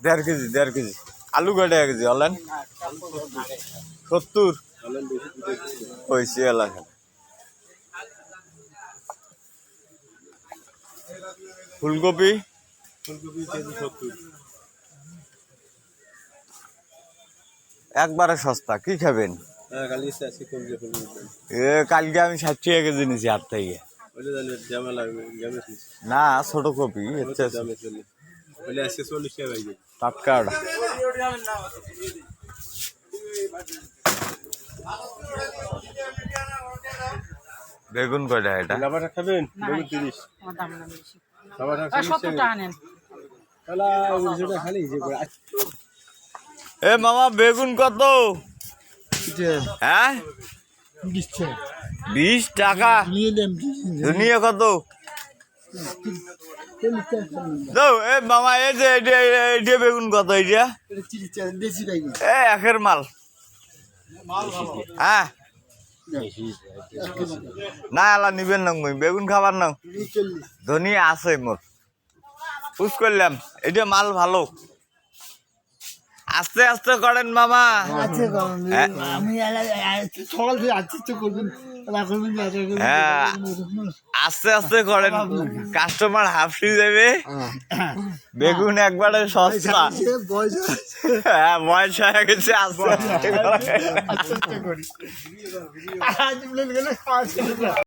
দেড় কেজি আলু কয় টাকা কেজি হলেন 70 হয়েছে এলাকা। ফুলকপি কেজি 70। একবারে সস্তা, কি খাবেন? কালকে আমি 60 টাকা কেজি নিয়েছি হাট থেকে। না ছোট কপি হচ্ছে টাটকা। বেগুন কয়টা এটা? খাবেন বেগুন 30। এ মামা বেগুন কত? হ্যাঁ 20 টাকা। দুনিয়া কত? এ মামা এই যে এটা বেগুন কত? এটা একের মাল। হ্যাঁ না এলা নিবেন না, বেগুন খাবার না। ধনিয়া আছে মোর, পুষ করলাম। এটা মাল ভালো। আস্তে আস্তে করেন মামা। হ্যাঁ আস্তে আস্তে করেন, কাস্টমার হাফসি যাবে। বেগুন একবারে সস্তা। হ্যাঁ বয়স হয়ে গেছে, আস্তে আস্তে